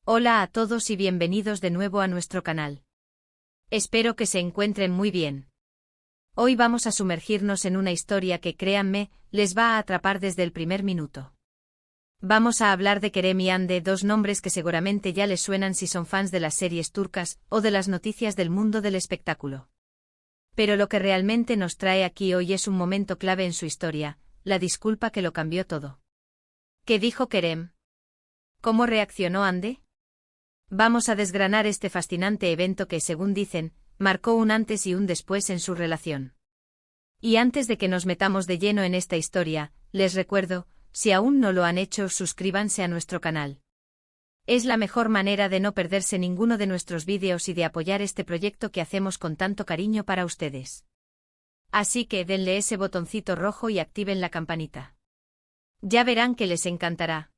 Hola a todos y bienvenidos de nuevo a nuestro canal. Espero que se encuentren muy bien. Hoy vamos a sumergirnos en una historia que, créanme, les va a atrapar desde el primer minuto. Vamos a hablar de Kerem y Hande, dos nombres que seguramente ya les suenan si son fans de las series turcas o de las noticias del mundo del espectáculo. Pero lo que realmente nos trae aquí hoy es un momento clave en su historia, la disculpa que lo cambió todo. ¿Qué dijo Kerem? ¿Cómo reaccionó Hande? Vamos a desgranar este fascinante evento que, según dicen, marcó un antes y un después en su relación. Y antes de que nos metamos de lleno en esta historia, les recuerdo, si aún no lo han hecho, suscríbanse a nuestro canal. Es la mejor manera de no perderse ninguno de nuestros vídeos y de apoyar este proyecto que hacemos con tanto cariño para ustedes. Así que denle ese botoncito rojo y activen la campanita. Ya verán que les encantará.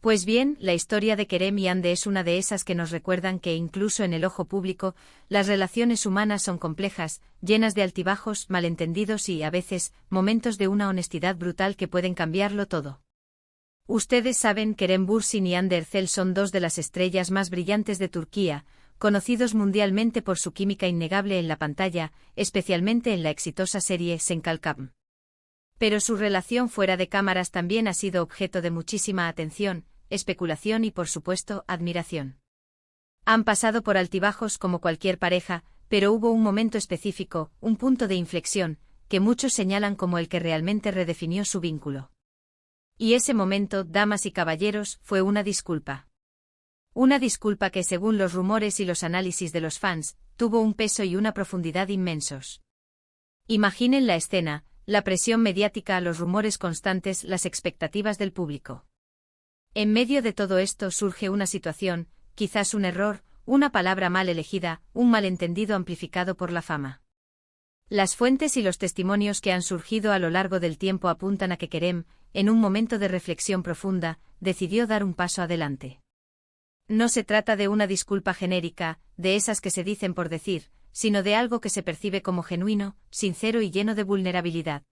Pues bien, la historia de Kerem y Hande es una de esas que nos recuerdan que incluso en el ojo público, las relaciones humanas son complejas, llenas de altibajos, malentendidos y, a veces, momentos de una honestidad brutal que pueden cambiarlo todo. Ustedes saben, Kerem Bürsin y Hande Erçel son dos de las estrellas más brillantes de Turquía, conocidos mundialmente por su química innegable en la pantalla, especialmente en la exitosa serie Sen Kalkam. Pero su relación fuera de cámaras también ha sido objeto de muchísima atención, especulación y, por supuesto, admiración. Han pasado por altibajos como cualquier pareja, pero hubo un momento específico, un punto de inflexión, que muchos señalan como el que realmente redefinió su vínculo. Y ese momento, damas y caballeros, fue una disculpa. Una disculpa que, según los rumores y los análisis de los fans, tuvo un peso y una profundidad inmensos. Imaginen la escena, la presión mediática, los rumores constantes, las expectativas del público. En medio de todo esto surge una situación, quizás un error, una palabra mal elegida, un malentendido amplificado por la fama. Las fuentes y los testimonios que han surgido a lo largo del tiempo apuntan a que Kerem, en un momento de reflexión profunda, decidió dar un paso adelante. No se trata de una disculpa genérica, de esas que se dicen por decir, sino de algo que se percibe como genuino, sincero y lleno de vulnerabilidad.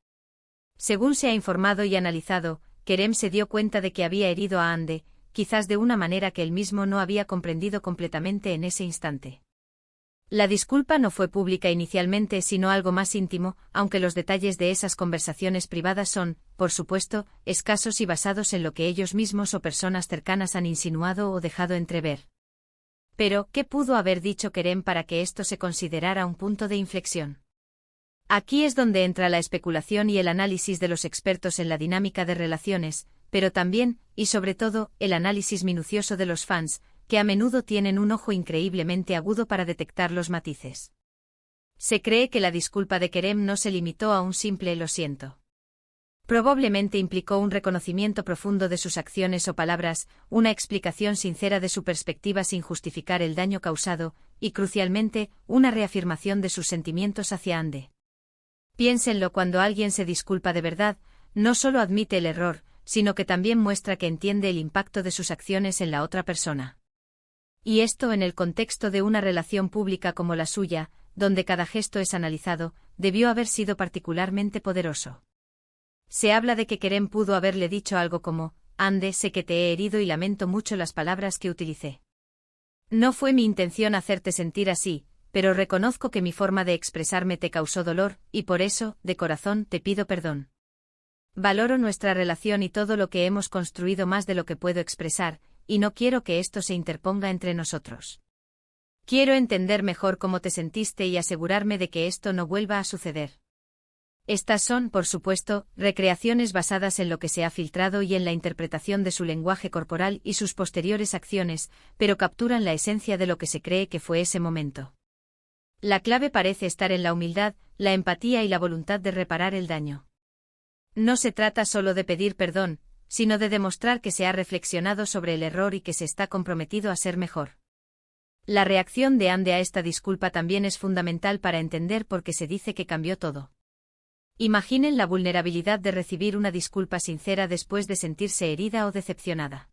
Según se ha informado y analizado, Kerem se dio cuenta de que había herido a Hande, quizás de una manera que él mismo no había comprendido completamente en ese instante. La disculpa no fue pública inicialmente, sino algo más íntimo, aunque los detalles de esas conversaciones privadas son, por supuesto, escasos y basados en lo que ellos mismos o personas cercanas han insinuado o dejado entrever. Pero, ¿qué pudo haber dicho Kerem para que esto se considerara un punto de inflexión? Aquí es donde entra la especulación y el análisis de los expertos en la dinámica de relaciones, pero también, y sobre todo, el análisis minucioso de los fans, que a menudo tienen un ojo increíblemente agudo para detectar los matices. Se cree que la disculpa de Kerem no se limitó a un simple "lo siento". Probablemente implicó un reconocimiento profundo de sus acciones o palabras, una explicación sincera de su perspectiva sin justificar el daño causado, y crucialmente, una reafirmación de sus sentimientos hacia Hande. Piénsenlo, cuando alguien se disculpa de verdad, no solo admite el error, sino que también muestra que entiende el impacto de sus acciones en la otra persona. Y esto, en el contexto de una relación pública como la suya, donde cada gesto es analizado, debió haber sido particularmente poderoso. Se habla de que Kerem pudo haberle dicho algo como: Hande, sé que te he herido y lamento mucho las palabras que utilicé. No fue mi intención hacerte sentir así, pero reconozco que mi forma de expresarme te causó dolor, y por eso, de corazón, te pido perdón. Valoro nuestra relación y todo lo que hemos construido más de lo que puedo expresar, y no quiero que esto se interponga entre nosotros. Quiero entender mejor cómo te sentiste y asegurarme de que esto no vuelva a suceder. Estas son, por supuesto, recreaciones basadas en lo que se ha filtrado y en la interpretación de su lenguaje corporal y sus posteriores acciones, pero capturan la esencia de lo que se cree que fue ese momento. La clave parece estar en la humildad, la empatía y la voluntad de reparar el daño. No se trata solo de pedir perdón, sino de demostrar que se ha reflexionado sobre el error y que se está comprometido a ser mejor. La reacción de Hande a esta disculpa también es fundamental para entender por qué se dice que cambió todo. Imaginen la vulnerabilidad de recibir una disculpa sincera después de sentirse herida o decepcionada.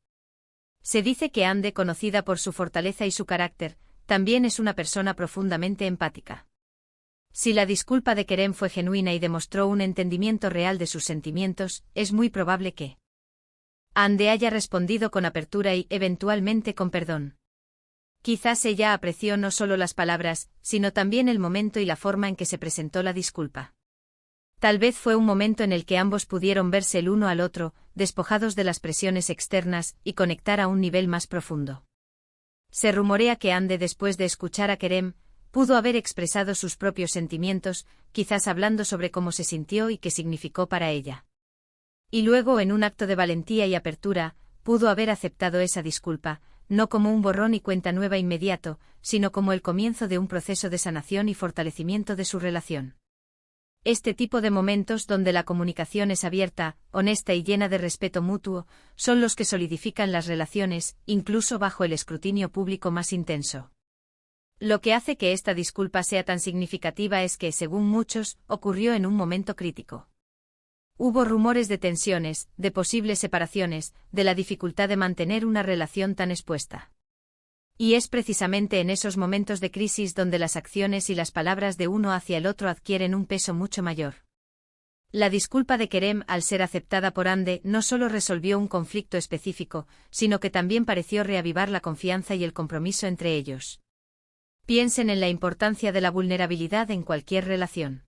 Se dice que Hande, conocida por su fortaleza y su carácter, también es una persona profundamente empática. Si la disculpa de Kerem fue genuina y demostró un entendimiento real de sus sentimientos, es muy probable que Ande haya respondido con apertura y, eventualmente, con perdón. Quizás ella apreció no solo las palabras, sino también el momento y la forma en que se presentó la disculpa. Tal vez fue un momento en el que ambos pudieron verse el uno al otro, despojados de las presiones externas, y conectar a un nivel más profundo. Se rumorea que Ande, después de escuchar a Kerem, pudo haber expresado sus propios sentimientos, quizás hablando sobre cómo se sintió y qué significó para ella. Y luego, en un acto de valentía y apertura, pudo haber aceptado esa disculpa, no como un borrón y cuenta nueva inmediato, sino como el comienzo de un proceso de sanación y fortalecimiento de su relación. Este tipo de momentos donde la comunicación es abierta, honesta y llena de respeto mutuo, son los que solidifican las relaciones, incluso bajo el escrutinio público más intenso. Lo que hace que esta disculpa sea tan significativa es que, según muchos, ocurrió en un momento crítico. Hubo rumores de tensiones, de posibles separaciones, de la dificultad de mantener una relación tan expuesta. Y es precisamente en esos momentos de crisis donde las acciones y las palabras de uno hacia el otro adquieren un peso mucho mayor. La disculpa de Kerem, al ser aceptada por Ande, no solo resolvió un conflicto específico, sino que también pareció reavivar la confianza y el compromiso entre ellos. Piensen en la importancia de la vulnerabilidad en cualquier relación.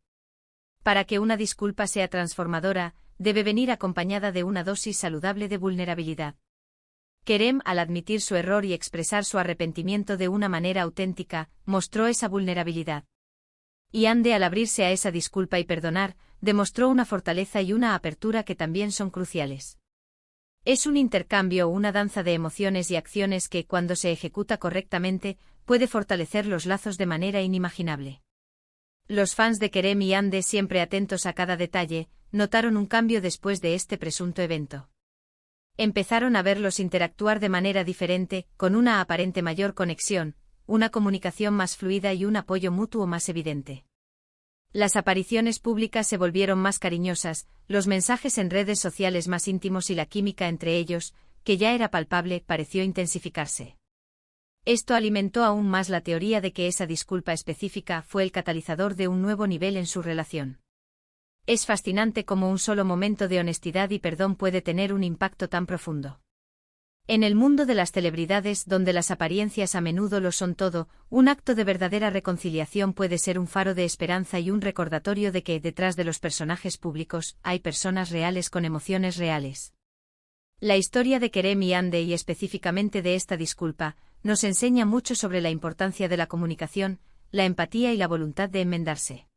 Para que una disculpa sea transformadora, debe venir acompañada de una dosis saludable de vulnerabilidad. Kerem, al admitir su error y expresar su arrepentimiento de una manera auténtica, mostró esa vulnerabilidad. Y Ande, al abrirse a esa disculpa y perdonar, demostró una fortaleza y una apertura que también son cruciales. Es un intercambio o una danza de emociones y acciones que, cuando se ejecuta correctamente, puede fortalecer los lazos de manera inimaginable. Los fans de Kerem y Ande, siempre atentos a cada detalle, notaron un cambio después de este presunto evento. Empezaron a verlos interactuar de manera diferente, con una aparente mayor conexión, una comunicación más fluida y un apoyo mutuo más evidente. Las apariciones públicas se volvieron más cariñosas, los mensajes en redes sociales más íntimos y la química entre ellos, que ya era palpable, pareció intensificarse. Esto alimentó aún más la teoría de que esa disculpa específica fue el catalizador de un nuevo nivel en su relación. Es fascinante cómo un solo momento de honestidad y perdón puede tener un impacto tan profundo. En el mundo de las celebridades, donde las apariencias a menudo lo son todo, un acto de verdadera reconciliación puede ser un faro de esperanza y un recordatorio de que, detrás de los personajes públicos, hay personas reales con emociones reales. La historia de Kerem y Ande, y específicamente de esta disculpa, nos enseña mucho sobre la importancia de la comunicación, la empatía y la voluntad de enmendarse.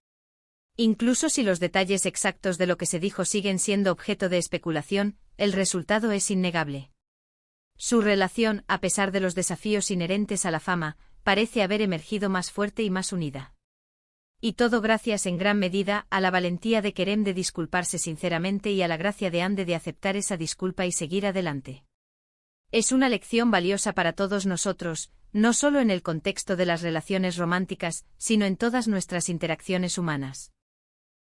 Incluso si los detalles exactos de lo que se dijo siguen siendo objeto de especulación, el resultado es innegable. Su relación, a pesar de los desafíos inherentes a la fama, parece haber emergido más fuerte y más unida. Y todo gracias en gran medida a la valentía de Kerem de disculparse sinceramente y a la gracia de Ande de aceptar esa disculpa y seguir adelante. Es una lección valiosa para todos nosotros, no solo en el contexto de las relaciones románticas, sino en todas nuestras interacciones humanas.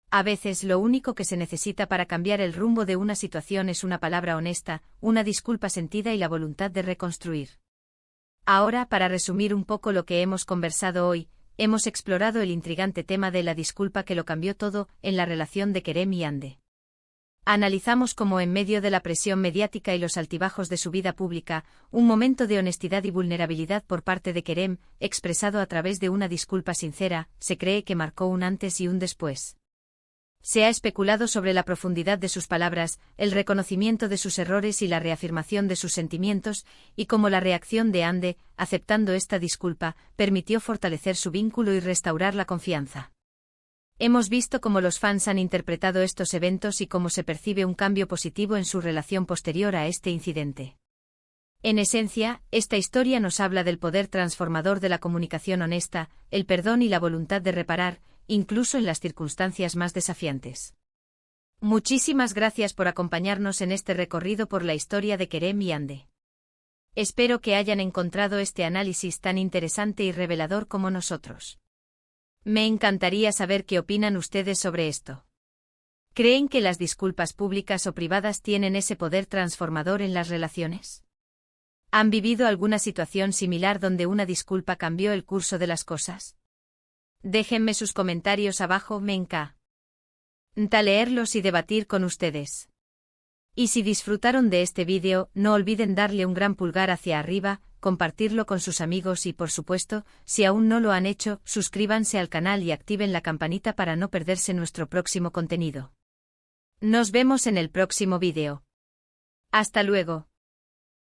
A veces lo único que se necesita para cambiar el rumbo de una situación es una palabra honesta, una disculpa sentida y la voluntad de reconstruir. Ahora, para resumir un poco lo que hemos conversado hoy, hemos explorado el intrigante tema de la disculpa que lo cambió todo en la relación de Kerem y Ande. Analizamos cómo, en medio de la presión mediática y los altibajos de su vida pública, un momento de honestidad y vulnerabilidad por parte de Kerem, expresado a través de una disculpa sincera, se cree que marcó un antes y un después. Se ha especulado sobre la profundidad de sus palabras, el reconocimiento de sus errores y la reafirmación de sus sentimientos, y cómo la reacción de Ande, aceptando esta disculpa, permitió fortalecer su vínculo y restaurar la confianza. Hemos visto cómo los fans han interpretado estos eventos y cómo se percibe un cambio positivo en su relación posterior a este incidente. En esencia, esta historia nos habla del poder transformador de la comunicación honesta, el perdón y la voluntad de reparar, incluso en las circunstancias más desafiantes. Muchísimas gracias por acompañarnos en este recorrido por la historia de Kerem y Ande. Espero que hayan encontrado este análisis tan interesante y revelador como nosotros. Me encantaría saber qué opinan ustedes sobre esto. ¿Creen que las disculpas públicas o privadas tienen ese poder transformador en las relaciones? ¿Han vivido alguna situación similar donde una disculpa cambió el curso de las cosas? Déjenme sus comentarios abajo, me encanta leerlos y debatir con ustedes. Y si disfrutaron de este vídeo, no olviden darle un gran pulgar hacia arriba, compartirlo con sus amigos y por supuesto, si aún no lo han hecho, suscríbanse al canal y activen la campanita para no perderse nuestro próximo contenido. Nos vemos en el próximo vídeo. Hasta luego.